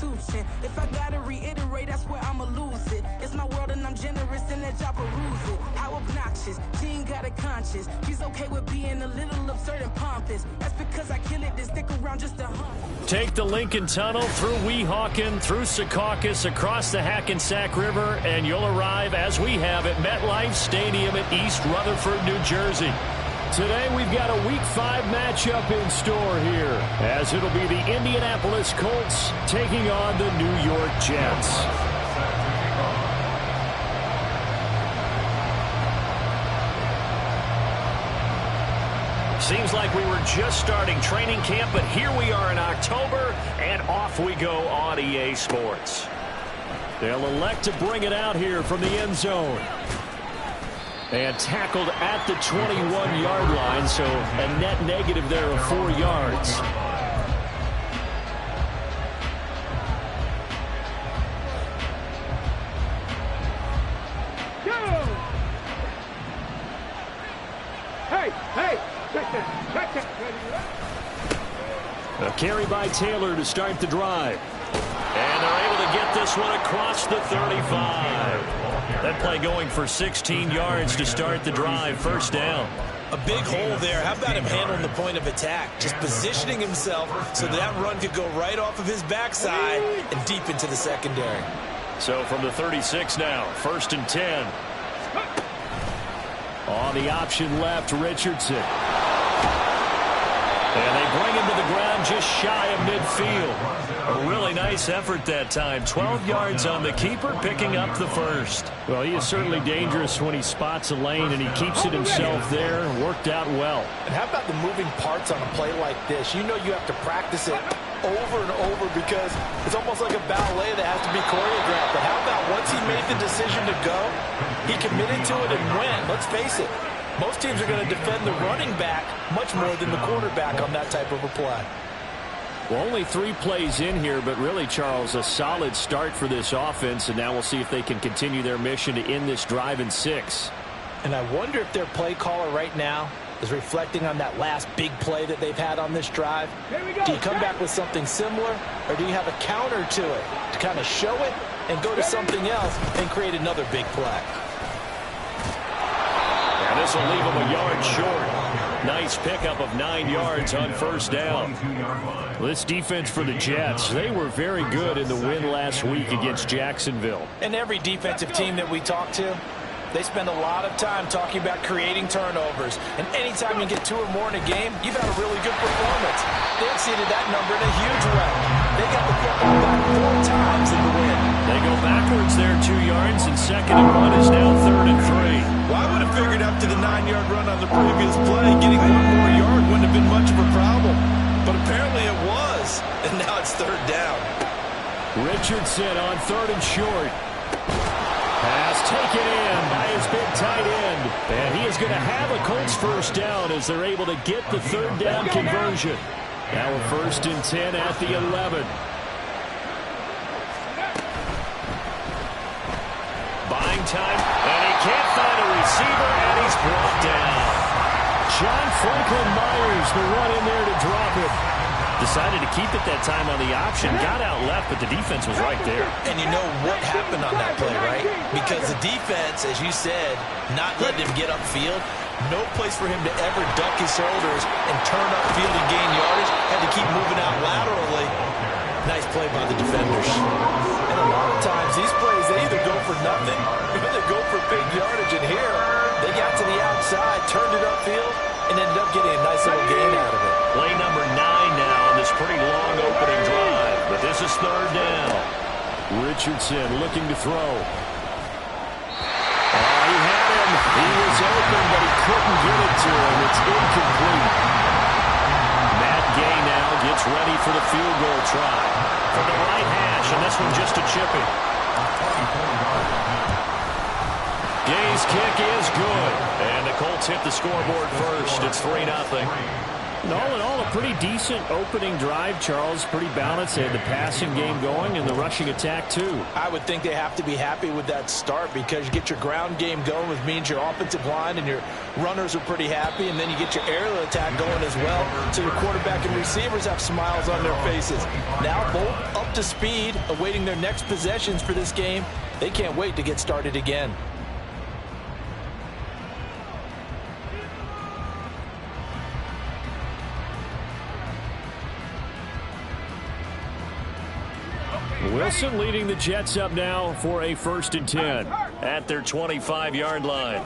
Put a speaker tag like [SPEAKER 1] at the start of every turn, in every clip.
[SPEAKER 1] Constitution. If I gotta reiterate, that's where I'ma lose it. It's my world and I'm generous and that y'all peruse it. How obnoxious, she ain't got a conscience. She's okay with being a little absurd and pompous. That's because I kill it, then stick around just to hunt.
[SPEAKER 2] Take the Lincoln Tunnel through Weehawken, through Secaucus, across the Hackensack River, and you'll arrive, as we have, at MetLife Stadium in East Rutherford, New Jersey. Today we've got a Week 5 matchup in store here, as it'll be the Indianapolis Colts taking on the New York Jets. Seems like we were just starting training camp, but here we are in October, and off we go on EA Sports. They'll elect to bring it out here from the end zone. And tackled at the 21-yard line, so a net negative there of 4 yards. A carry by Taylor to start the drive. And they're able to get this one across the 35. That play going for 16 yards to start the drive. First down.
[SPEAKER 3] A big hole there. How about him handling the point of attack? Just positioning himself so that run could go right off of his backside and deep into the secondary.
[SPEAKER 2] So from the 36 now, 1st and 10. On the option left, Richardson. And they bring him to the ground just shy of midfield. A really nice effort that time. 12 yards on the keeper, picking up the first. Well, he is certainly dangerous when he spots a lane, and he keeps it himself there. Worked out well.
[SPEAKER 3] And how about the moving parts on a play like this? You know you have to practice it over and over because it's almost like a ballet that has to be choreographed. But how about once he made the decision to go, he committed to it and went. Let's face it. Most teams are going to defend the running back much more than the quarterback on that type of a play.
[SPEAKER 2] Well, only 3 plays in here, but really, Charles, a solid start for this offense, and now we'll see if they can continue their mission to end this drive in 6.
[SPEAKER 3] And I wonder if their play caller right now is reflecting on that last big play that they've had on this drive. Do you come back with something similar, or do you have a counter to it to kind of show it and go to something else and create another big play?
[SPEAKER 2] And this will leave them a yard short. Nice pickup of 9 yards on first down. Well, this defense for the Jets, they were very good in the win last week against Jacksonville.
[SPEAKER 3] And every defensive team that we talk to, they spend a lot of time talking about creating turnovers. And anytime you get 2 or more in a game, you've had a really good performance. They exceeded that number in a huge way. They got the football back 4 times in the win.
[SPEAKER 2] They go backwards there 2 yards, and 2nd and 1 is now 3rd and 3.
[SPEAKER 4] Well, I would have figured after the 9-yard run on the previous play, getting 1 more yard wouldn't have been much of a problem. But apparently it was, and now it's 3rd down.
[SPEAKER 2] Richardson on 3rd and short. Pass taken in by his big tight end. And he is going to have a Colts first down as they're able to get the 3rd down conversion. Now a 1st and 10 at the 11. Buying time, and he can't find a receiver, and he's brought down. John Franklin Myers, the run in there to drop it. Decided to keep it that time on the option. Got out left, but the defense was right there.
[SPEAKER 3] And you know what happened on that play, right? Because the defense, as you said, not letting him get upfield. No place for him to ever duck his shoulders and turn upfield and gain yardage. Had to keep moving out laterally. Nice play by the defenders. And a lot of times, these plays, they either go for nothing or they go for big yardage. And here, they got to the outside, turned it upfield, and ended up getting a nice little gain out of it.
[SPEAKER 2] Play number 9 now on this pretty long opening drive. But this is 3rd down. Richardson looking to throw. He had him. He was open, but he couldn't get it to him. It's incomplete. Matt Gay now gets ready for the field goal try. From the right hash, and this one just a chipping. Gay's kick is good. And the Colts hit the scoreboard first. It's 3-0. And all in all, a pretty decent opening drive, Charles. Pretty balanced. They had the passing game going and the rushing attack, too.
[SPEAKER 3] I would think they have to be happy with that start because you get your ground game going, which means your offensive line and your runners are pretty happy, and then you get your aerial attack going as well, so your quarterback and receivers have smiles on their faces. Now both up to speed, awaiting their next possessions for this game. They can't wait to get started again.
[SPEAKER 2] Wilson leading the Jets up now for a 1st and 10 at their 25-yard line.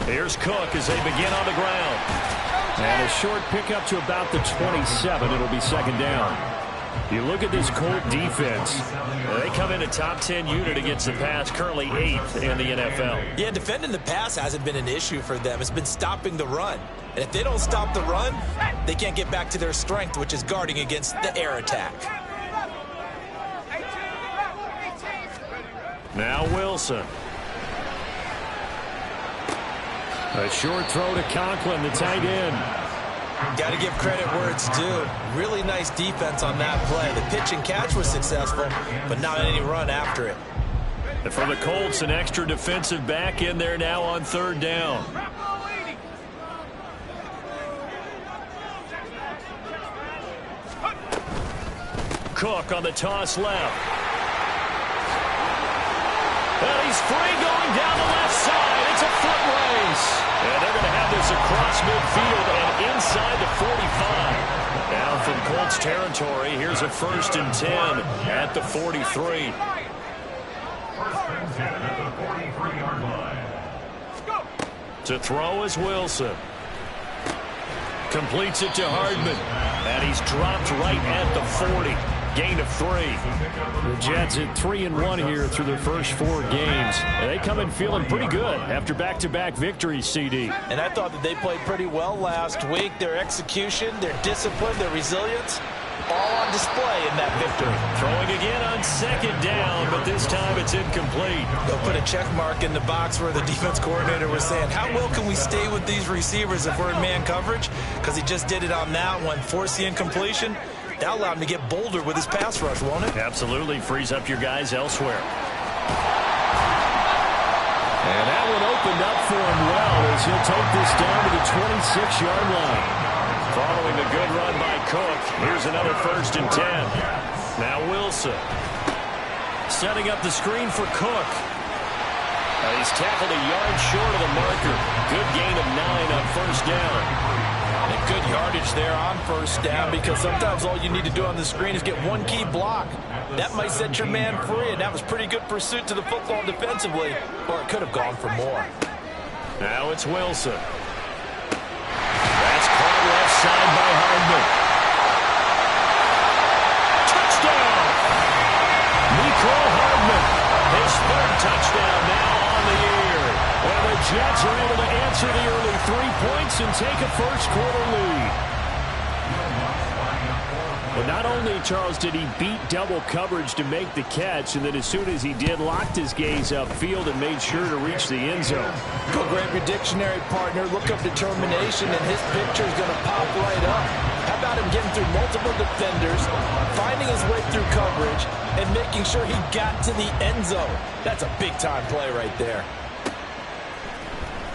[SPEAKER 2] Here's Cook as they begin on the ground. And a short pickup to about the 27. It'll be 2nd down. You look at this Colt defense. They come in a top 10 unit against the pass, currently 8th in the NFL.
[SPEAKER 3] Yeah, defending the pass hasn't been an issue for them. It's been stopping the run. And if they don't stop the run, they can't get back to their strength, which is guarding against the air attack.
[SPEAKER 2] Now Wilson. A short throw to Conklin, the tight end.
[SPEAKER 3] Got to give credit where it's due. Really nice defense on that play. The pitch and catch was successful, but not any run after it.
[SPEAKER 2] And for the Colts, an extra defensive back in there now on 3rd down. Cook on the toss left. And he's free going down the left side. It's a foot race. And they're going to have this across midfield and inside the 45. Now from Colts territory, here's a 1st and 10 at the 43. To throw is Wilson. Completes it to Hardman. And he's dropped right at the 40. Gain of 3. The Jets at 3-1 here through their first 4 games. And they come in feeling pretty good after back-to-back victories, CD.
[SPEAKER 3] And I thought that they played pretty well last week. Their execution, their discipline, their resilience, all on display in that victory.
[SPEAKER 2] Throwing again on 2nd down, but this time it's incomplete.
[SPEAKER 3] They'll put a check mark in the box where the defense coordinator was saying, how well can we stay with these receivers if we're in man coverage? Because he just did it on that one, forced the incompletion. That allowed him to get bolder with his pass rush, won't it?
[SPEAKER 2] Absolutely. Frees up your guys elsewhere. And that one opened up for him well as he'll take this down to the 26-yard line. Following a good run by Cook, here's another 1st and 10. Now Wilson. Setting up the screen for Cook. He's tackled a yard short of the marker. Good gain of 9 on 1st down. And good yardage there on 1st down because sometimes all you need to do on the screen is get one key block. That might set your man free, and that was pretty good pursuit to the football defensively, or it could have gone for more. Now it's Wilson. That's caught left side by Hardman. Touchdown! Mecole Hardman, his 3rd touchdown now on the year. And the Jets are able to answer the early 3 points and take a first-quarter lead. But not only, Charles, did he beat double coverage to make the catch, and then as soon as he did, locked his gaze upfield and made sure to reach the end zone.
[SPEAKER 3] Go grab your dictionary, partner. Look up determination, and his picture is going to pop right up. How about him getting through multiple defenders, finding his way through coverage, and making sure he got to the end zone? That's a big-time play right there.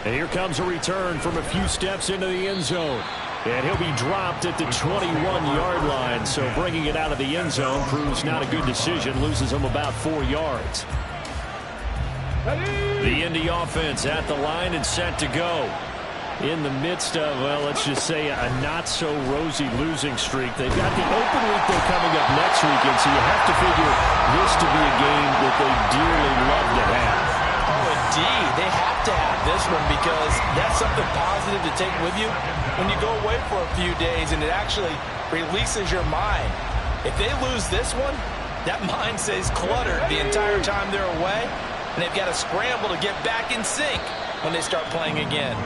[SPEAKER 2] And here comes a return from a few steps into the end zone. And he'll be dropped at the 21-yard line. So bringing it out of the end zone proves not a good decision. Loses him about 4 yards. The Indy offense at the line and set to go. In the midst of, well, let's just say a not-so-rosy losing streak. They've got the open week, though, coming up next weekend. So you have to figure this to be a game that they dearly love to have.
[SPEAKER 3] Indeed, they have to have this one because that's something positive to take with you when you go away for a few days, and it actually releases your mind. If they lose this one, that mind stays cluttered the entire time they're away, and they've got to scramble to get back in sync when they start playing again.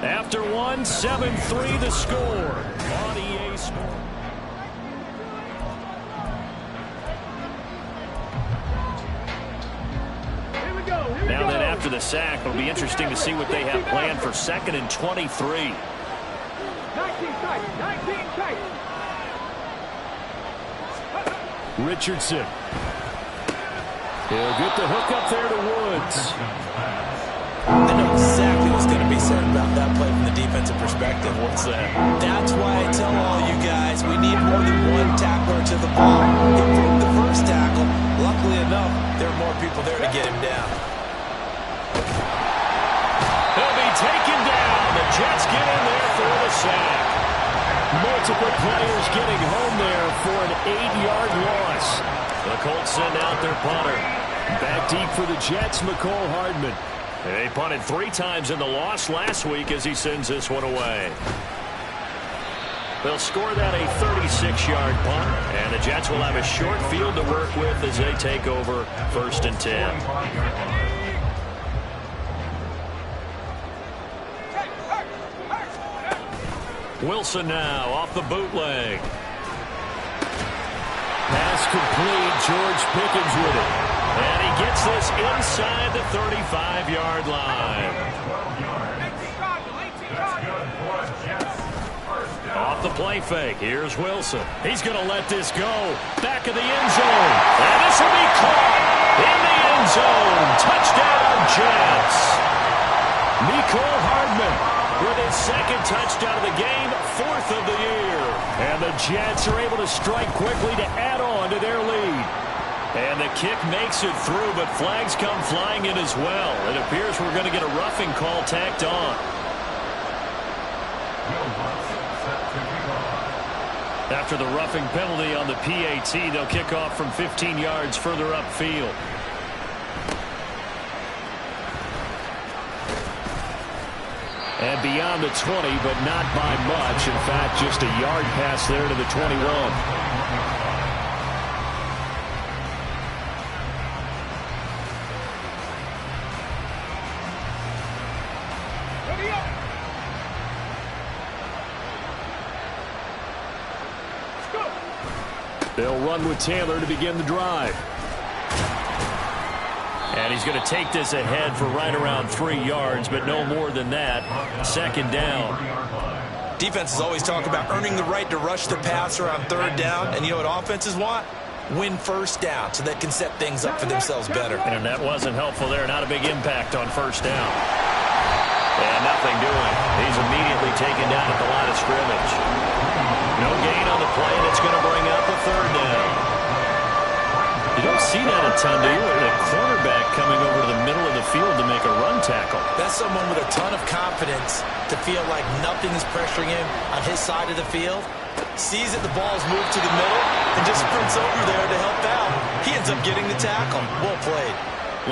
[SPEAKER 2] After one, 7-3 the score on EA Sports. Now then, after the sack, it'll be interesting to see what they have planned for 2nd and 23. Richardson. He'll get the hook up there to Woods.
[SPEAKER 3] I know exactly what's going to be said about that play from the defensive perspective.
[SPEAKER 2] What's that?
[SPEAKER 3] That's why I tell all you guys we need more than one tackler to the ball. He broke the first tackle. Luckily enough, there are more people there to get him down.
[SPEAKER 2] He'll be taken down. The Jets get in there for the sack. Multiple players getting home there for an 8-yard loss. The Colts send out their punter. Back deep for the Jets, McCole Hardman. They punted 3 times in the loss last week as he sends this one away. They'll score that a 36-yard punt, and the Jets will have a short field to work with as they take over 1st and 10. Wilson now off the bootleg. Pass complete. George Pickens with it. And he gets this inside the 35-yard line. Off the play fake. Here's Wilson. He's going to let this go. Back of the end zone. And this will be caught in the end zone. Touchdown, Jets. Mecole Hardman with his 2nd touchdown of the game, 4th of the year. And the Jets are able to strike quickly to add on to their lead. And the kick makes it through, but flags come flying in as well. It appears we're going to get a roughing call tacked on. After the roughing penalty on the PAT, they'll kick off from 15 yards further upfield. And beyond the 20, but not by much. In fact, just a yard pass there to the 21. They'll run with Taylor to begin the drive. And he's going to take this ahead for right around 3 yards, but no more than that. 2nd down.
[SPEAKER 3] Defenses always talk about earning the right to rush the passer on 3rd down. And you know what offenses want? Win 1st down so they can set things up for themselves better.
[SPEAKER 2] And that wasn't helpful there. Not a big impact on 1st down. And nothing doing. He's immediately taken down at the line of scrimmage. No gain on the play, and it's going to bring up a 3rd down. You don't see that a ton, do you? A cornerback coming over to the middle of the field to make a run tackle.
[SPEAKER 3] That's someone with a ton of confidence to feel like nothing is pressuring him on his side of the field. Sees that the ball's moved to the middle and just sprints over there to help out. He ends up getting the tackle. Well played.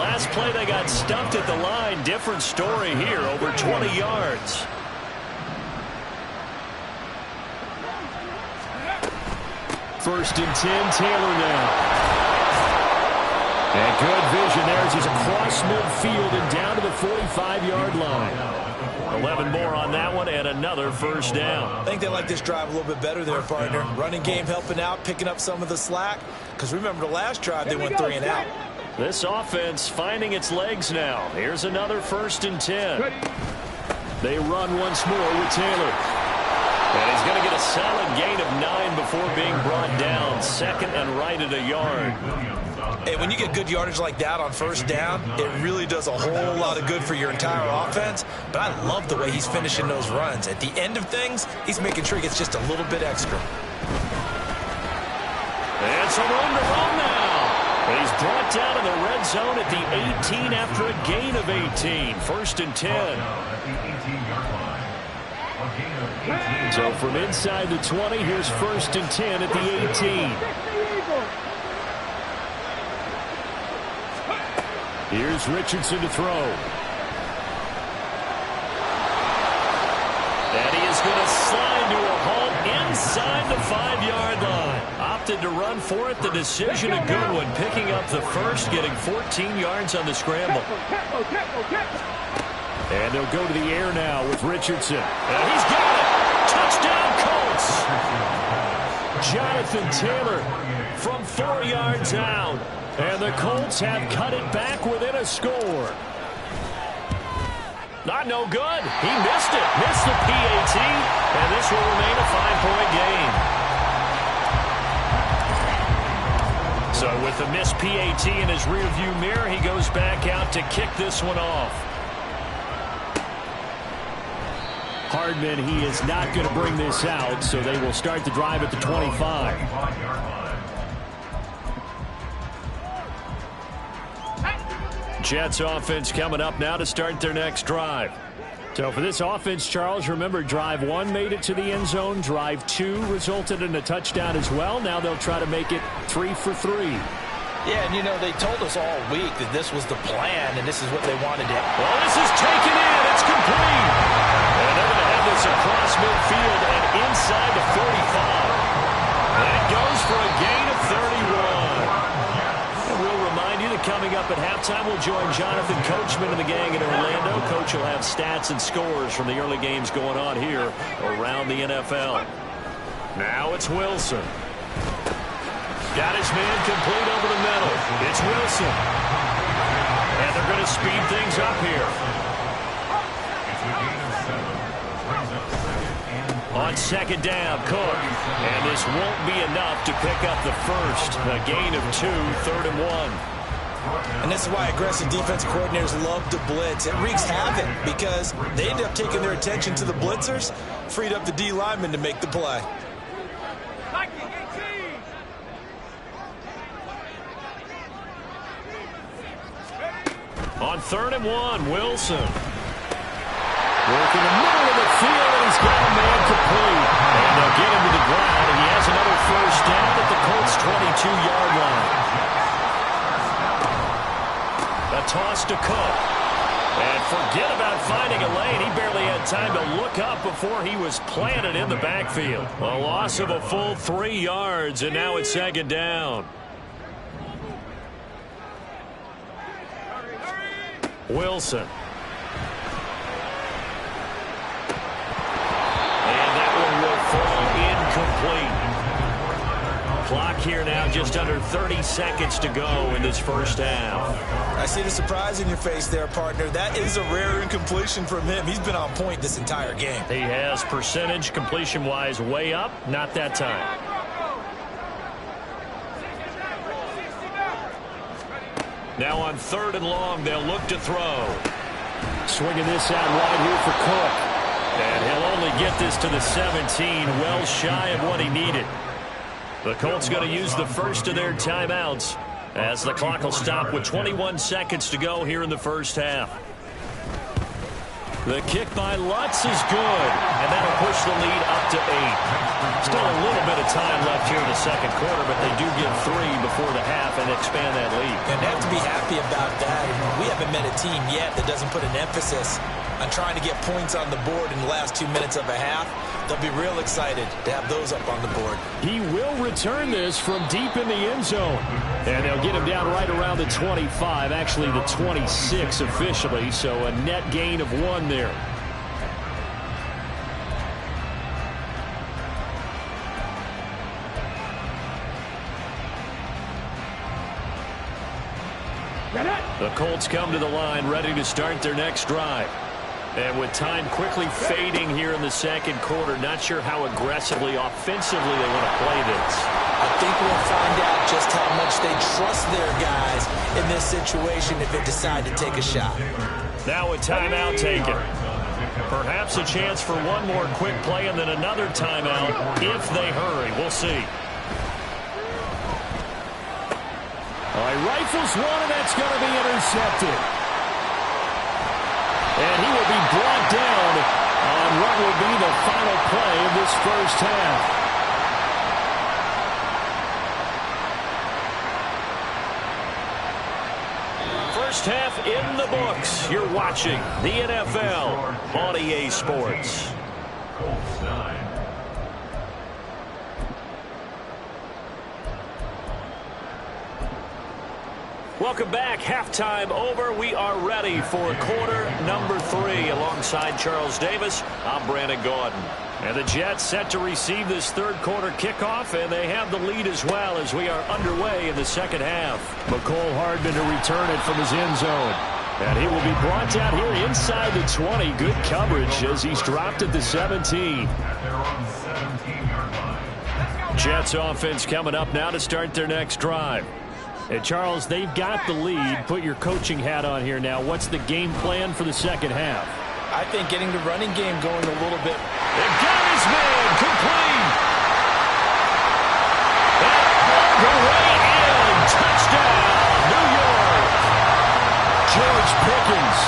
[SPEAKER 2] Last play, they got stumped at the line. Different story here, over 20 yards. First and 10, Taylor now. And good vision there as he's across midfield and down to the 45-yard line. 11 more on that one and another 1st down.
[SPEAKER 3] I think they like this drive a little bit better there, partner. Running game helping out, picking up some of the slack. Because remember the last drive, they went 3 and out.
[SPEAKER 2] This offense finding its legs now. Here's another 1st and 10. They run once more with Taylor. And he's going to get a solid gain of 9 before being brought down. 2nd and right at a yard.
[SPEAKER 3] Hey, when you get good yardage like that on 1st down, it really does a whole lot of good for your entire offense. But I love the way he's finishing those runs. At the end of things, he's making sure he gets just a little bit extra.
[SPEAKER 2] And some room to run now. And he's brought down in the red zone at the 18 after a gain of 18. 1st and 10. So from inside the 20, here's 1st and 10 at the 18. Here's Richardson to throw. And he is going to slide to a halt inside the 5-yard line. Opted to run for it. The decision a good one. Picking up the first, getting 14 yards on the scramble. And they'll go to the air now with Richardson. And he's got it. Touchdown, Colts. Jonathan Taylor from 4 yards out. And the Colts have cut it back within a score. Not no good. He missed it. Missed the PAT, and this will remain a 5-point game. So with the missed PAT in his rearview mirror, he goes back out to kick this one off.
[SPEAKER 5] Hardman, he is not going to bring this out, so they will start the drive at the 25.
[SPEAKER 2] Jets offense coming up now to start their next drive. So for this offense, Charles, remember, drive 1 made it to the end zone. Drive 2 resulted in a touchdown as well. Now they'll try to make it 3 for 3.
[SPEAKER 3] Yeah, and you know, they told us all week that this was the plan and this is what they wanted to.
[SPEAKER 2] Well, this is taken in. It's complete. And they're going to have this across midfield and inside the 45. And it goes for a gain of 31. And we'll remind you that coming up at halftime, we'll join Jonathan Coachman and the gang in Orlando. Coach will have stats and scores from the early games going on here around the NFL. Now it's Wilson. Got his man complete over the middle. It's Wilson. And they're going to speed things up here. On second down, Cook. And this won't be enough to pick up the first. A gain of 2, 3rd and 1.
[SPEAKER 3] And this is why aggressive defensive coordinators love to blitz. It wreaks havoc because they end up taking their attention to the blitzers, freed up the D lineman to make the play.
[SPEAKER 2] On 3rd and 1, Wilson. Working the middle of the field, and he's got a man complete. And they'll get him to the ground, and he has another first down at the Colts' 22-yard line. A toss to Cook. And forget about finding a lane. He barely had time to look up before he was planted in the backfield. A loss of a full 3 yards, and now it's 2nd down. Wilson. And that one will fall incomplete. Clock here now, just under 30 seconds to go in this first half.
[SPEAKER 3] I see the surprise in your face there, partner. That is a rare incompletion from him. He's been on point this entire game.
[SPEAKER 2] He has percentage completion-wise way up. Not that time. Now on 3rd and long, they'll look to throw.
[SPEAKER 5] Swinging this out wide here for Cook.
[SPEAKER 2] And he'll only get this to the 17, well shy of what he needed. The Colts going to use the first of their timeouts as the clock will stop with 21 seconds to go here in the first half. The kick by Lutz is good, and that'll push the lead up to 8. Still a little bit of time left here in the second quarter, but they do get 3 before the half and expand that lead.
[SPEAKER 3] And they have to be happy about that. We haven't met a team yet that doesn't put an emphasis on trying to get points on the board in the last 2 minutes of a half. They'll be real excited to have those up on the board.
[SPEAKER 5] He will return this from deep in the end zone.
[SPEAKER 2] And they'll get him down right around the 25, actually the 26 officially, so a net gain of 1 there. The Colts come to the line ready to start their next drive. And with time quickly fading here in the second quarter, not sure how aggressively, offensively they want to play this.
[SPEAKER 3] I think we'll find out just how much they trust their guys in this situation if they decide to take a shot.
[SPEAKER 2] Now a timeout taken. Perhaps a chance for one more quick play and then another timeout if they hurry. We'll see.
[SPEAKER 5] All right, rifles one, and that's going to be intercepted. And he will be brought down on what will be the final play of this first half.
[SPEAKER 2] First half in the books. You're watching the NFL on EA Sports.
[SPEAKER 6] Colts 9.
[SPEAKER 2] Welcome back. Halftime over. We are ready for quarter number 3. Alongside Charles Davis, I'm Brandon Gordon. And the Jets set to receive this third quarter kickoff, and they have the lead as well as we are underway in the second half.
[SPEAKER 5] McCole Hardman to return it from his end zone.
[SPEAKER 2] And he will be brought down here inside the 20. Good coverage as he's dropped at the 17. Jets offense coming up now to start their next drive. And Charles, they've got the lead. Put your coaching hat on here now. What's the game plan for the second half?
[SPEAKER 3] I think getting the running game going a little bit.
[SPEAKER 2] And got his man complete. And all the way in. Touchdown, New York. George Pickens,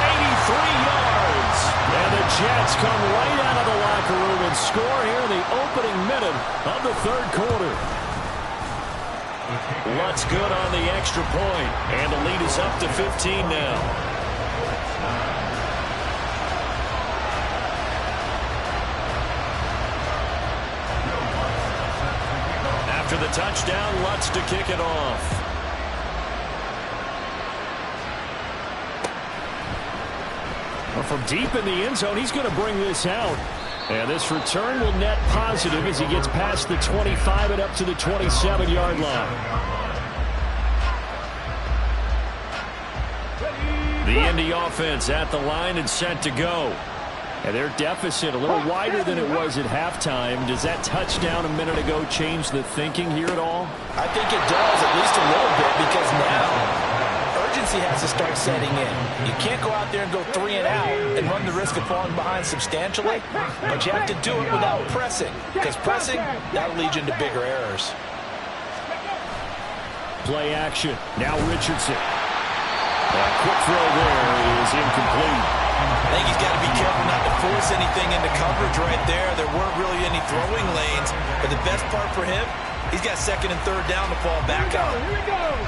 [SPEAKER 2] 83 yards. And the Jets come right out of the locker room and score here in the opening minute of the third quarter. Lutt's good on the extra point, and the lead is up to 15 now. After the touchdown, Lutz to kick it off. Well, from deep in the end zone, he's going to bring this out. And this return will net positive as he gets past the 25 and up to the 27-yard line. The Indy offense at the line and set to go. And their deficit a little wider than it was at halftime. Does that touchdown a minute ago change the thinking here at all?
[SPEAKER 3] I think it does, at least a little bit, because now urgency has to start setting in. You can't go out there and go 3 and out and run the risk of falling behind substantially, but you have to do it without pressing, because pressing, that'll lead you into bigger errors.
[SPEAKER 2] Play action. Now Richardson. A quick throw there is incomplete.
[SPEAKER 3] I think he's got to be careful not to force anything into coverage right there. There weren't really any throwing lanes, but the best part for him, he's got second and third down to fall back on.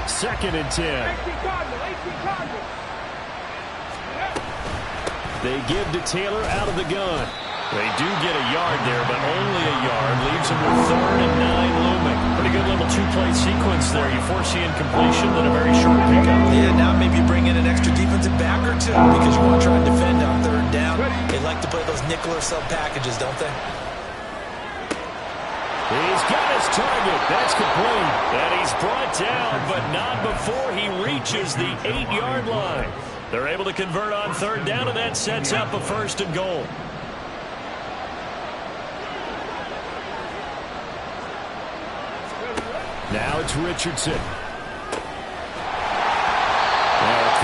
[SPEAKER 2] Second and 10. They give to Taylor out of the gun. They do get a yard there, but only a yard. Leaves him with 3rd and 9 looming. Pretty good little two-play sequence there. You force the incompletion, then a very short pickup.
[SPEAKER 3] Yeah, now maybe you bring in an extra defensive back or two because you want to try and defend on 3rd down. They like to play those nickel or sub packages, don't they?
[SPEAKER 2] He's got his target. That's complete. And he's brought down, but not before he reaches the 8-yard line. They're able to convert on 3rd down, and that sets up a 1st and goal. Now it's Richardson. A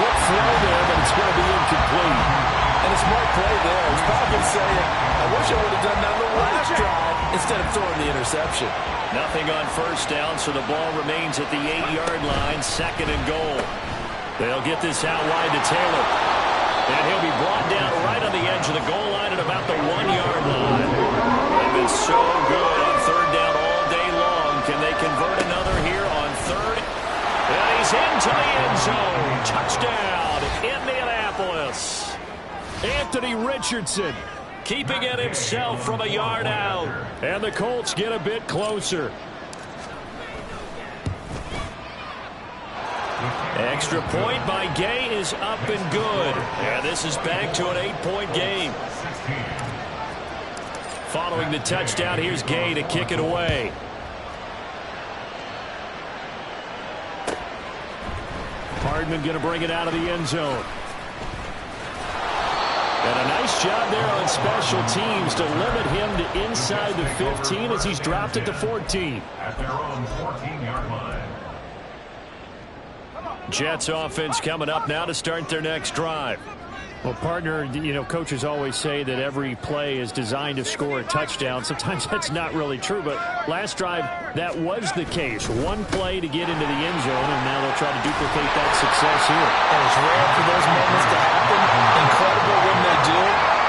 [SPEAKER 2] quick throw there, but it's going to be incomplete.
[SPEAKER 4] And a smart play there. He's probably saying, I wish I would have done that on the last drive instead of throwing the interception.
[SPEAKER 2] Nothing on 1st down, so the ball remains at the 8-yard line, 2nd and goal. They'll get this out wide to Taylor. And he'll be brought down right on the edge of the goal line at about the 1-yard line. They've been so good on 3rd down all day long. Can they convert another here on 3rd? And he's into the end zone. Touchdown, Indianapolis. Anthony Richardson keeping it himself from a yard out. And the Colts get a bit closer. Extra point by Gay is up and good. And this is back to an 8-point game. Following the touchdown, here's Gay to kick it away. Hardman going to bring it out of the end zone. And a nice job there on special teams to limit him to inside the 15 as he's dropped it to 14.
[SPEAKER 6] At their own 14-yard line.
[SPEAKER 2] Jets offense coming up now to start their next drive. Well, partner, you know, coaches always say that every play is designed to score a touchdown. Sometimes that's not really true, but last drive, that was the case. One play to get into the end zone, and now they'll try to duplicate that success here.
[SPEAKER 3] And it's rare for those moments to happen. Incredible when they do.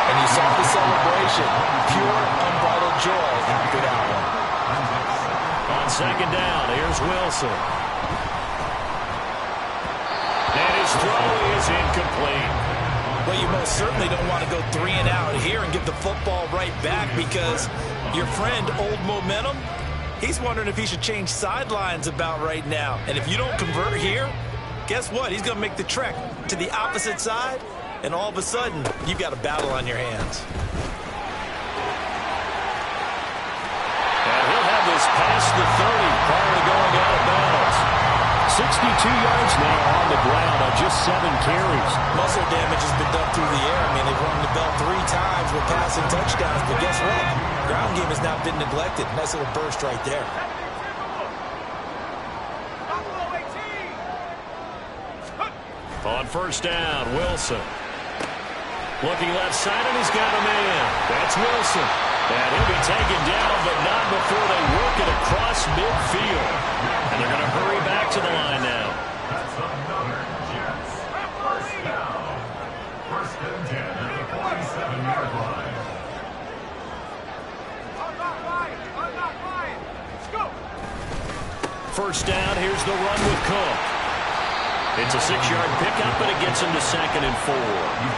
[SPEAKER 3] And you saw the celebration. Pure, unbridled joy after that one.
[SPEAKER 2] On 2nd down, here's Wilson. And his throw is incomplete.
[SPEAKER 3] Well, you most certainly don't want to go 3 and out here and give the football right back because your friend, Old Momentum, he's wondering if he should change sidelines about right now. And if you don't convert here, guess what? He's going to make the trek to the opposite side, and all of a sudden, you've got a battle on your hands.
[SPEAKER 2] And he'll have this past the 30 prior to going out of bounds.
[SPEAKER 5] yards now on the ground on just 7 carries.
[SPEAKER 3] Muscle damage has been done through the air. I mean, they've rung the bell 3 times with passing touchdowns, but guess what? Ground game has not been neglected. Nice little burst right there.
[SPEAKER 2] On first down, Wilson. Looking left side, and he's got a man. That's Wilson. And he'll be taken down, but not before they work it across midfield. And they're going to hurry back to the line now.
[SPEAKER 6] That's another Jets. First down. First and 10 at the 47-yard line.
[SPEAKER 2] First down, here's the run with Cook. It's a 6-yard pickup, but it gets him to 2nd and 4.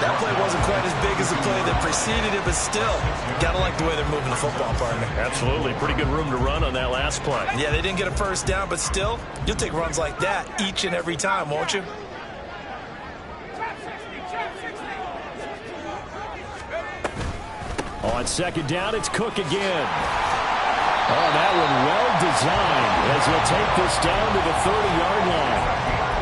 [SPEAKER 3] That play wasn't quite as big as the play that preceded it, but still, got to like the way they're moving the football, partner.
[SPEAKER 2] Absolutely. Pretty good room to run on that last play.
[SPEAKER 3] Yeah, they didn't get a first down, but still, you'll take runs like that each and every time, won't you?
[SPEAKER 5] On 2nd down, it's Cook again. Oh, that one well designed as he'll take this down to the 30-yard line.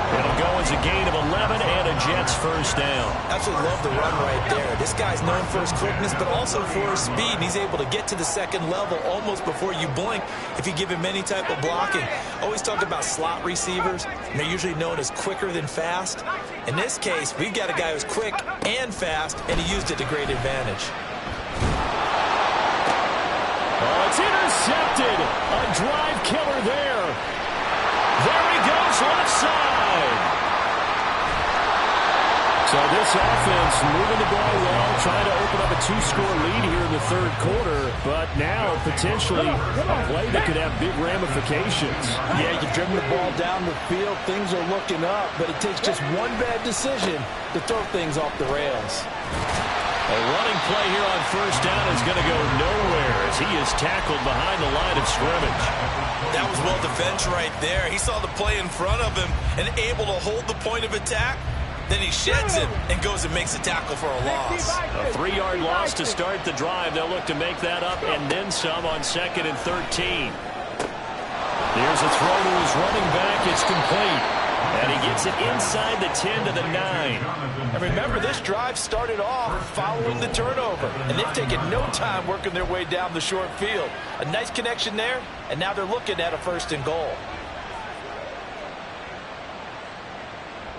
[SPEAKER 2] It'll go as a gain of 11 and a Jets first down.
[SPEAKER 3] Absolutely love the run right there. This guy's known for his quickness, but also for his speed. And he's able to get to the 2nd level almost before you blink if you give him any type of blocking. Always talk about slot receivers, and they're usually known as quicker than fast. In this case, we've got a guy who's quick and fast, and he used it to great advantage.
[SPEAKER 5] Oh, it's intercepted. A drive killer there. There he goes, left side. So this offense moving the ball well, trying to open up a 2-score lead here in the 3rd quarter, but now potentially a play that could have big ramifications.
[SPEAKER 7] Yeah, you've driven the ball down the field. Things are looking up, but it takes just one bad decision to throw things off the rails.
[SPEAKER 2] A running play here on first down is going to go nowhere as he is tackled behind the line of scrimmage.
[SPEAKER 3] That was well defense right there. He saw the play in front of him and able to hold the point of attack. Then he sheds it and goes and makes a tackle for a loss.
[SPEAKER 2] A 3-yard loss to start the drive. They'll look to make that up and then some on 2nd and 13. Here's a throw to his running back. It's complete. And he gets it inside the 10 to the 9.
[SPEAKER 7] And remember, this drive started off following the turnover. And they've taken no time working their way down the short field. A nice connection there, and now they're looking at a 1st and goal.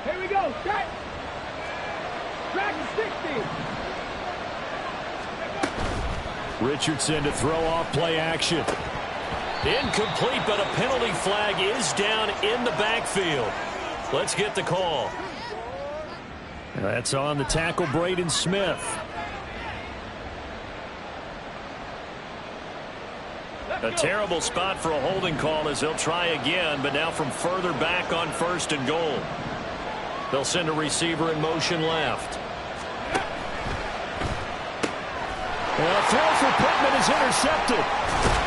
[SPEAKER 8] Here we go. Set. Track 60.
[SPEAKER 5] Richardson to throw off play action.
[SPEAKER 2] Incomplete, but a penalty flag is down in the backfield. Let's get the call.
[SPEAKER 5] That's on the tackle, Braden Smith.
[SPEAKER 2] A terrible spot for a holding call as they'll try again, but now from further back on 1st and goal. They'll send a receiver in motion left.
[SPEAKER 5] And a throw for Pittman is intercepted.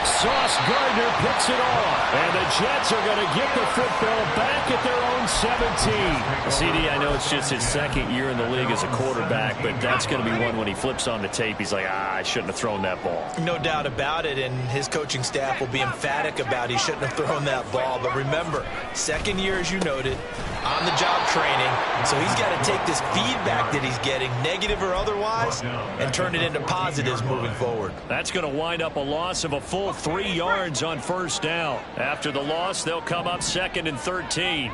[SPEAKER 5] Sauce Gardner picks it off. And the Jets are going to get the football back at their own 17.
[SPEAKER 2] CD, I know it's just his 2nd year in the league as a quarterback, but that's going to be one when he flips on the tape. He's like, I shouldn't have thrown that ball.
[SPEAKER 3] No doubt about it, and his coaching staff will be emphatic about he shouldn't have thrown that ball. But remember, 2nd year, as you noted, on-the-job training. So he's got to take this feedback that he's getting, negative or otherwise, and turn it into positives moving forward.
[SPEAKER 2] That's going to wind up a loss of a full 3 yards on first down. After the loss, they'll come up 2nd and 13.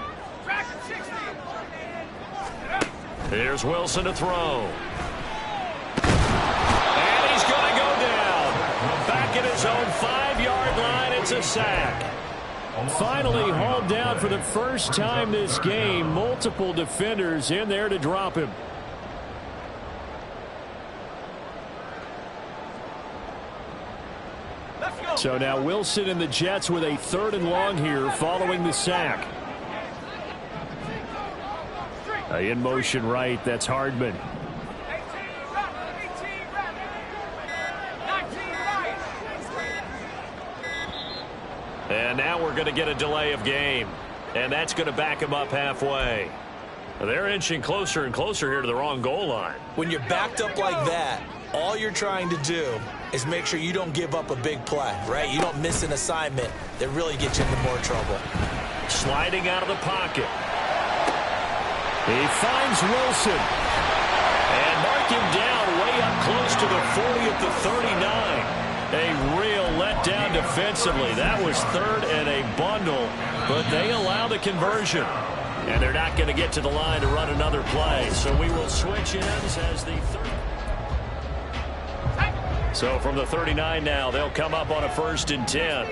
[SPEAKER 2] Here's Wilson to throw. And he's going to go down. Back at his own 5-yard line, it's a sack.
[SPEAKER 5] Finally hauled down for the first time this game. Multiple defenders in there to drop him. So now Wilson and the Jets with a 3rd and long here following the sack. In motion right, that's Hardman.
[SPEAKER 2] And now we're going to get a delay of game. And that's going to back him up halfway. They're inching closer and closer here to the wrong goal line.
[SPEAKER 3] When you're backed up like that, all you're trying to do is make sure you don't give up a big play, right? You don't miss an assignment that really gets you into more trouble.
[SPEAKER 2] Sliding out of the pocket. He finds Wilson. And mark him down way up close to the 40 at the 39. A real letdown defensively. That was third and a bundle, but they allow the conversion. And they're not going to get to the line to run another play. So we will switch ends as the third. So from the 39 now, they'll come up on a 1st and 10.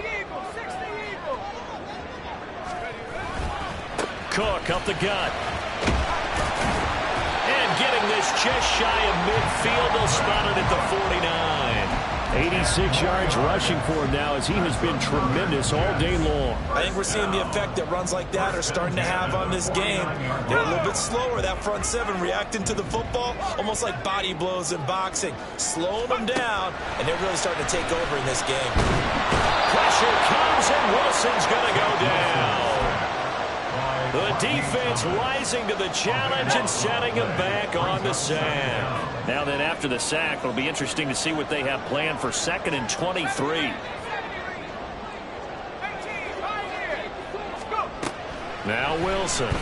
[SPEAKER 2] Cook up the gut. And getting this just shy of midfield, they'll spot it at the 49. 86 yards rushing for him now as he has been tremendous all day long.
[SPEAKER 3] I think we're seeing the effect that runs like that are starting to have on this game. They're a little bit slower, that front seven, reacting to the football, almost like body blows in boxing, slowing them down, and they're really starting to take over in this game.
[SPEAKER 2] Pressure comes, and Wilson's going to go down. The defense rising to the challenge and setting him back on the sack. Now then, after the sack, it'll be interesting to see what they have planned for 2nd and 23. Now Wilson.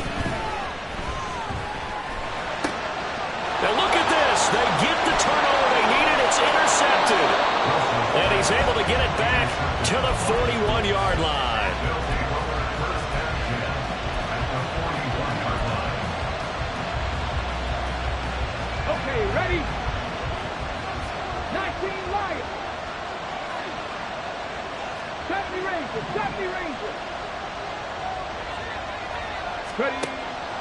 [SPEAKER 2] Now look at this. They get the turnover they needed. It's intercepted. And he's able to get it back to the 41-yard line.
[SPEAKER 8] Okay, ready? 19 Lions. 70 Rangers. 70 Rangers. Ready?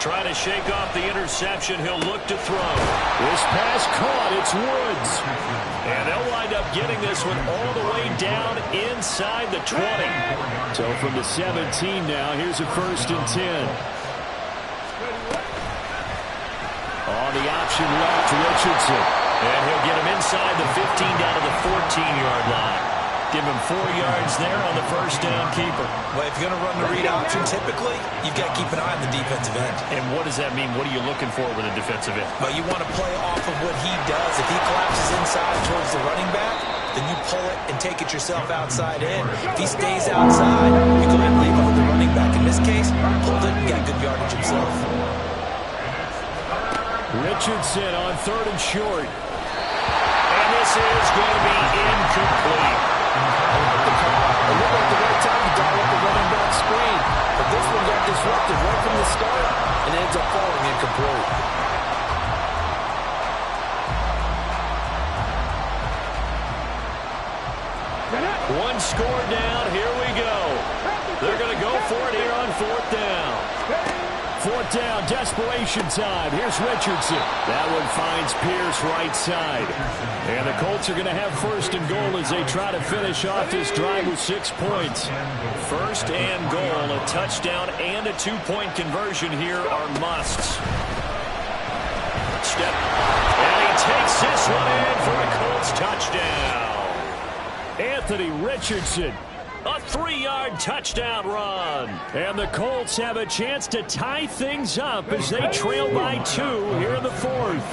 [SPEAKER 2] Trying to shake off the interception. He'll look to throw. This pass caught. It's Woods. And they'll wind up getting this one all the way down inside the 20. So from the 17 now, here's a 1st and 10. On the option left, Richardson. And he'll get him inside the 15 down to the 14-yard line. Give him 4 yards there on the 1st down keeper.
[SPEAKER 3] Well, if you're going to run the read option, typically, you've got to keep an eye on the defensive end.
[SPEAKER 2] And what does that mean? What are you looking for with a defensive end?
[SPEAKER 3] But you want to play off of what he does. If he collapses inside towards the running back, then you pull it and take it yourself outside in. If he stays outside, you go ahead and leave it with the running back. In this case, pulled it and got good yardage himself.
[SPEAKER 2] Richardson on 3rd and short. And this is going to be incomplete.
[SPEAKER 7] It looked like the right time to dial up the running back screen. But this one got disrupted right from the start and ends up falling incomplete.
[SPEAKER 2] One score down. Here we go. They're going to go for it here on 4th down. 4th down, desperation time. Here's Richardson. That one finds Pierce right side. And the Colts are going to have 1st and goal as they try to finish off this drive with 6 points. 1st and goal, a touchdown and a 2-point conversion here are musts. Step. And he takes this one in for a Colts touchdown. Anthony Richardson. A 3-yard touchdown run. And the Colts have a chance to tie things up as they trail by 2 here in the 4th.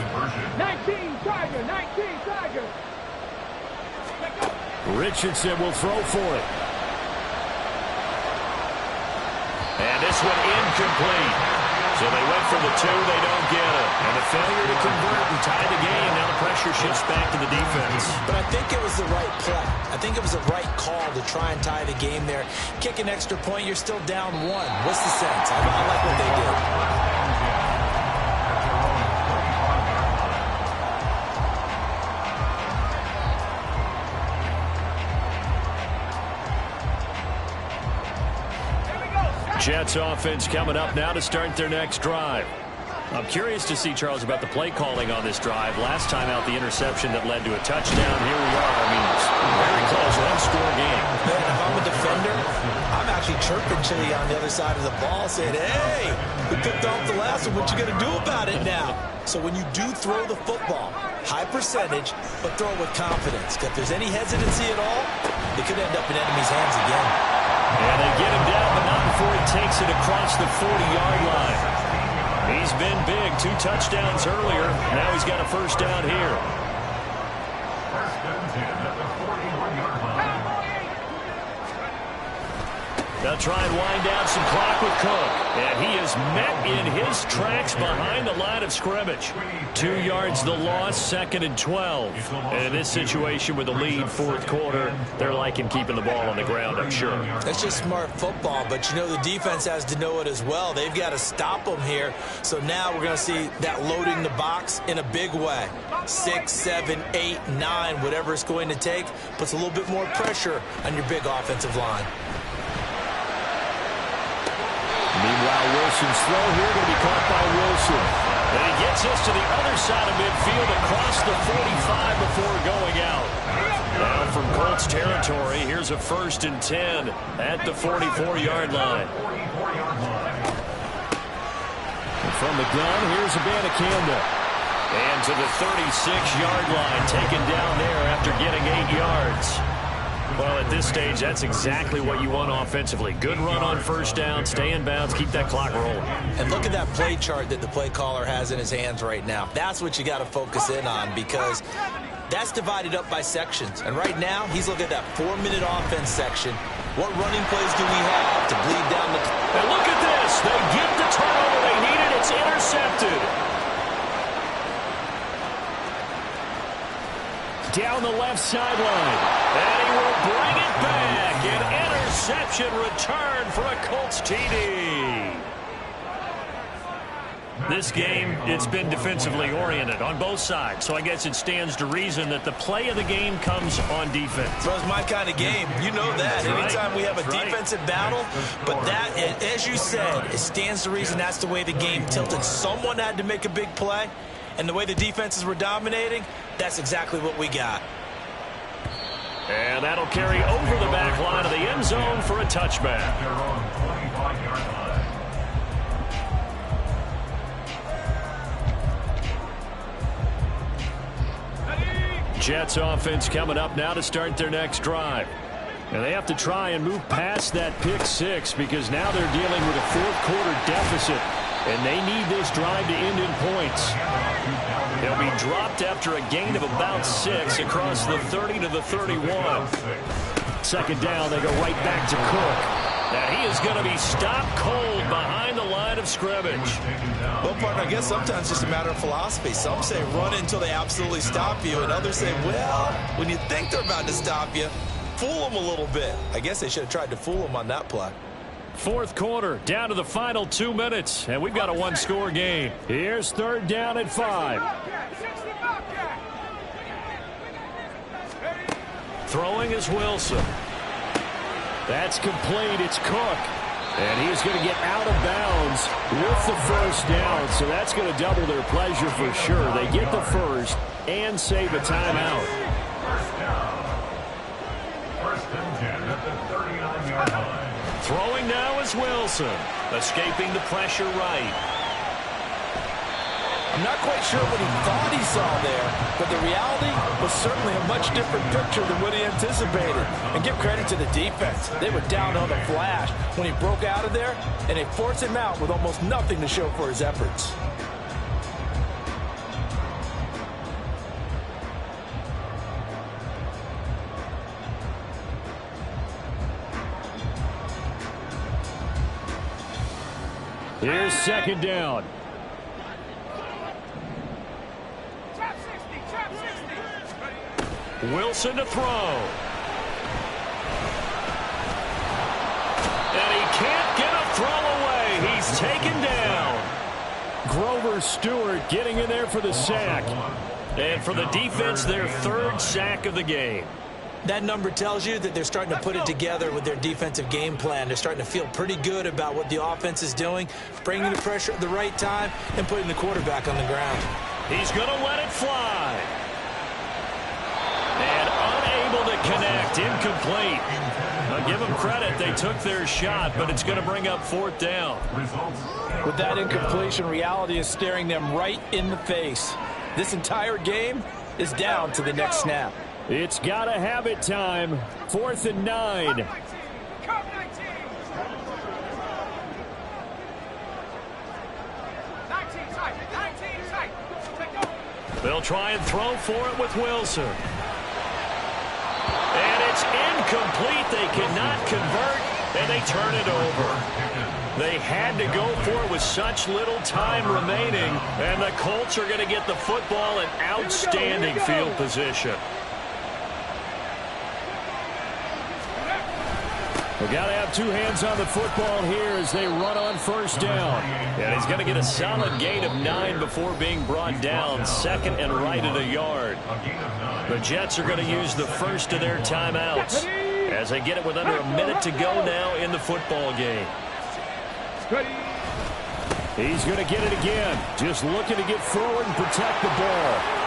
[SPEAKER 8] 19 Tiger. 19 Tiger.
[SPEAKER 2] Richardson will throw for it. And this one incomplete. So they went for the 2, they don't get it. And a failure to convert and tie the game. Now the pressure shifts back to the defense.
[SPEAKER 3] But I think it was the right play. I think it was the right call to try and tie the game there. Kick an extra point, you're still down 1. What's the sense? I like what they did.
[SPEAKER 2] Jets offense coming up now to start their next drive. I'm curious to see, Charles, about the play calling on this drive. Last time out, the interception that led to a touchdown. Here we are. I mean, it's very close, one-score game.
[SPEAKER 3] Man, if I'm a defender, I'm actually chirping Chili on the other side of the ball, saying, hey, we picked off the last one. What you going to do about it now? So when you do throw the football, high percentage, but throw it with confidence. If there's any hesitancy at all, it could end up in enemy's hands again.
[SPEAKER 2] And they get him down, but not before he takes it across the 40-yard line. He's been big. 2 touchdowns earlier. Now he's got a 1st down here.
[SPEAKER 6] and 10 at the 41-yard line.
[SPEAKER 2] They'll try and wind down some clock with Cook. And he is met in his tracks behind the line of scrimmage. 2 yards the loss, 2nd and 12. And in this situation with the lead, fourth quarter, they're liking keeping the ball on the ground, I'm sure.
[SPEAKER 3] That's just smart football, but you know the defense has to know it as well. They've got to stop them here. So now we're going to see that loading the box in a big way. 6, 7, 8, 9, whatever it's going to take, puts a little bit more pressure on your big offensive line.
[SPEAKER 5] Meanwhile, Wilson's throw here going to be caught by Wilson.
[SPEAKER 2] And he gets us to the other side of midfield across the 45 before going out. Now from Colts territory, here's a 1st and 10 at the 44-yard line.
[SPEAKER 5] And from the gun, here's Abanikanda.
[SPEAKER 2] And to the 36-yard line, taken down there after getting 8 yards. Well, at this stage, that's exactly what you want offensively. Good run on first down, stay in bounds, keep that clock rolling.
[SPEAKER 3] And look at that play chart that the play caller has in his hands right now. That's what you got to focus in on because that's divided up by sections. And right now, he's looking at that 4-minute offense section. What running plays do we have to bleed down the...
[SPEAKER 2] And look at this. They get the turnover they needed. It's intercepted.
[SPEAKER 5] Down the left sideline.
[SPEAKER 2] And he will bring it back. An interception return for a Colts TD. This game, it's been defensively oriented on both sides. So I guess it stands to reason that the play of the game comes on defense.
[SPEAKER 3] So it's my kind of game. You know that. Anytime we have a defensive battle. But that, as you said, it stands to reason that's the way the game tilted. Someone had to make a big play. And the way the defenses were dominating, that's exactly what we got.
[SPEAKER 2] And that'll carry over the back line of the end zone for a touchback. Jets offense coming up now to start their next drive. And they have to try and move past that pick six because now they're dealing with a fourth-quarter deficit. And they need this drive to end in points. They'll be dropped after a gain of about 6 across the 30 to the 31. Second down, they go right back to Cook. And he is going to be stopped cold behind the line of scrimmage.
[SPEAKER 3] Well, partner, I guess sometimes it's just a matter of philosophy. Some say run until they absolutely stop you, and others say, well, when you think they're about to stop you, fool them a little bit. I guess they should have tried to fool them on that play.
[SPEAKER 2] Fourth quarter, down to the final 2 minutes, and we've got a one-score game.
[SPEAKER 5] Here's third down at 5.
[SPEAKER 2] Throwing is Wilson.
[SPEAKER 5] That's complete. It's Cook. And he's going to get out of bounds with the first down, so that's going to double their pleasure for sure. They get the first and save a timeout.
[SPEAKER 6] First down. 1st and 10 at the 39-yard line.
[SPEAKER 2] Throwing now is Wilson, escaping the pressure right.
[SPEAKER 7] I'm not quite sure what he thought he saw there, but the reality was certainly a much different picture than what he anticipated. And give credit to the defense. They were down on the flash when he broke out of there, and they forced him out with almost nothing to show for his efforts.
[SPEAKER 5] Here's second down.
[SPEAKER 2] Wilson to throw. And he can't get a throw away. He's taken down.
[SPEAKER 5] Grover Stewart getting in there for the sack.
[SPEAKER 2] And for the defense, their third sack of the game.
[SPEAKER 3] That number tells you that they're starting to put it together with their defensive game plan. They're starting to feel pretty good about what the offense is doing, bringing the pressure at the right time, and putting the quarterback on the ground.
[SPEAKER 2] He's going to let it fly. And unable to connect, incomplete. Now give them credit, they took their shot, but it's going to bring up fourth down.
[SPEAKER 7] With that incompletion, reality is staring them right in the face. This entire game is down to the next snap.
[SPEAKER 5] It's got to have it time. 4th and 9.
[SPEAKER 2] They'll try and throw for it with Wilson. It's incomplete. They cannot convert, and they turn it over. They had to go for it with such little time remaining, and the Colts are going to get the football in outstanding field position.
[SPEAKER 5] We've got to have two hands on the football here as they run on first down.
[SPEAKER 2] And he's going to get a solid gain of 9 before being brought down, second and right at a yard. The Jets are going to use the first of their timeouts as they get it with under a minute to go now in the football game.
[SPEAKER 5] He's going to get it again, just looking to get forward and protect the ball.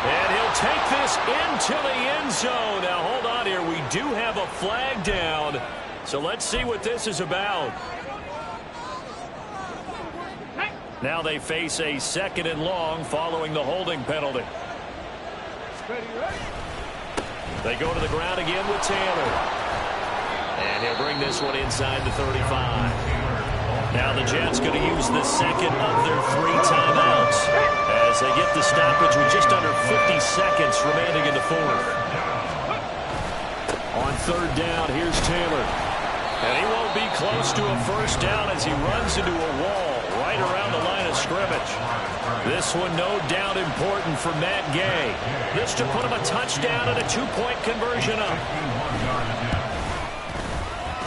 [SPEAKER 2] And he'll take this into the end zone. Now, hold on here. We do have a flag down. So let's see what this is about. Now they face a second and long following the holding penalty. They go to the ground again with Taylor. And he'll bring this one inside the 35. Now the Jets going to use the second of their 3 timeouts as they get the stoppage with just under 50 seconds remaining in the fourth.
[SPEAKER 5] On third down, here's Taylor.
[SPEAKER 2] And he won't be close to a first down as he runs into a wall right around the line of scrimmage. This one no doubt important for Matt Gay. This to put him a touchdown and a 2-point conversion up.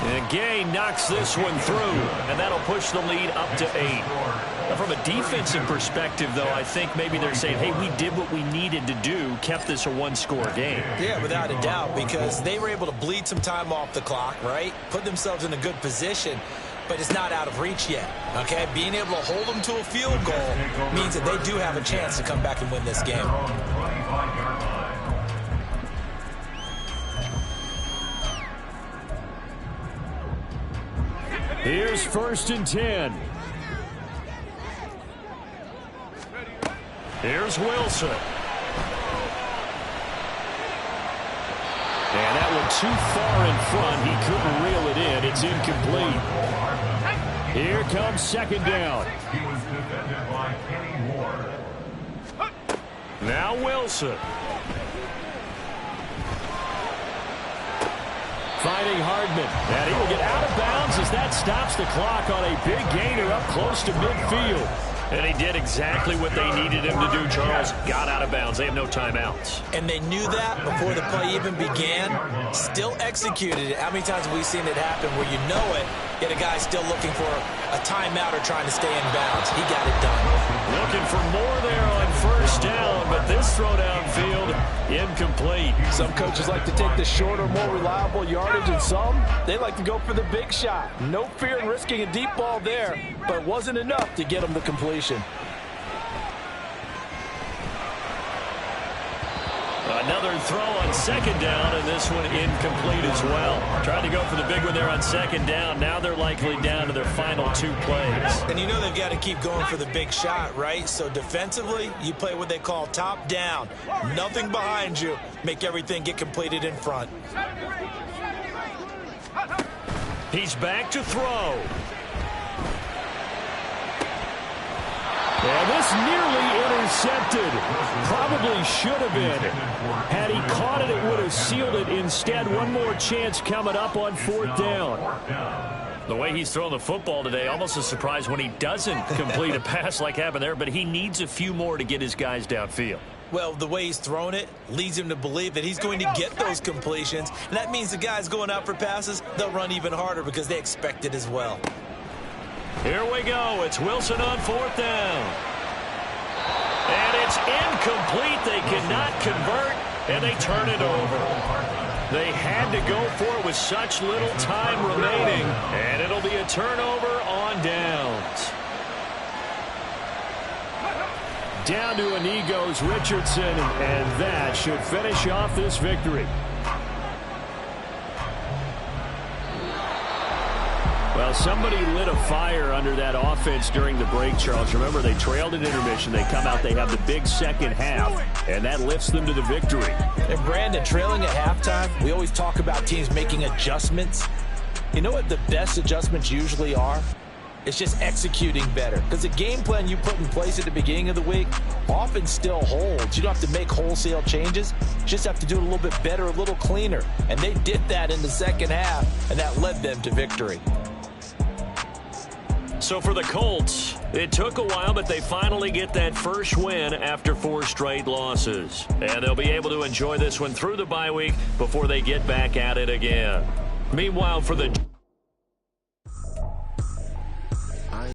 [SPEAKER 2] And Gay knocks this one through, and that'll push the lead up to 8. Now, from a defensive perspective, though, I think maybe they're saying, hey, we did what we needed to do, kept this a 1-score game.
[SPEAKER 3] Yeah, without a doubt, because they were able to bleed some time off the clock, right? Put themselves in a good position, but it's not out of reach yet, okay? Being able to hold them to a field goal means that they do have a chance to come back and win this game.
[SPEAKER 5] Here's first and 10.
[SPEAKER 2] Here's Wilson.
[SPEAKER 5] And that one too far in front. He couldn't reel it in. It's incomplete. Here comes second down.
[SPEAKER 6] He was defended by Kenny Ward.
[SPEAKER 2] Now Wilson.
[SPEAKER 5] Finding Hardman. And he will get out of bounds as that stops the clock on a big gainer up close to midfield.
[SPEAKER 2] And he did exactly what they needed him to do, Charles. Got out of bounds. They have no timeouts.
[SPEAKER 3] And they knew that before the play even began. Still executed it. How many times have we seen it happen where you know it, yet a guy's still looking for a timeout or trying to stay in bounds? He got it done.
[SPEAKER 2] Looking for more there on first down, but this throw downfield, incomplete.
[SPEAKER 7] Some coaches like to take the shorter, more reliable yardage, and some, they like to go for the big shot. No fear in risking a deep ball there, but it wasn't enough to get them the completion.
[SPEAKER 2] Another throw on second down, and this one incomplete as well. Tried to go for the big one there on second down. Now they're likely down to their final 2 plays.
[SPEAKER 3] And you know they've got to keep going for the big shot, right? So defensively, you play what they call top down. Nothing behind you. Make everything get completed in front.
[SPEAKER 2] He's back to throw.
[SPEAKER 5] And this nearly intercepted. Probably should have been. Had he caught it, it would have sealed it. Instead, one more chance coming up on fourth down.
[SPEAKER 2] The way he's throwing the football today, almost a surprise when he doesn't complete a pass like happened there, but he needs a few more to get his guys downfield.
[SPEAKER 3] Well, the way he's throwing it leads him to believe that he's going to get those completions. And that means the guys going out for passes, they'll run even harder because they expect it as well.
[SPEAKER 2] Here we go. It's Wilson on fourth down. And it's incomplete. They cannot convert, and they turn it over. They had to go for it with such little time remaining, and it'll be a turnover on downs.
[SPEAKER 5] Down to a knee goes Richardson, and that should finish off this victory. Well, somebody lit a fire under that offense during the break, Charles. Remember, they trailed at intermission. They come out, they have the big second half, and that lifts them to the victory.
[SPEAKER 7] And Brandon, trailing at halftime, we always talk about teams making adjustments. You know what the best adjustments usually are? It's just executing better. Because the game plan you put in place at the beginning of the week often still holds. You don't have to make wholesale changes. You just have to do it a little bit better, a little cleaner. And they did that in the second half, and that led them to victory.
[SPEAKER 2] So for the Colts, it took a while, but they finally get that first win after 4 straight losses. And they'll be able to enjoy this one through the bye week before they get back at it again. Meanwhile, for the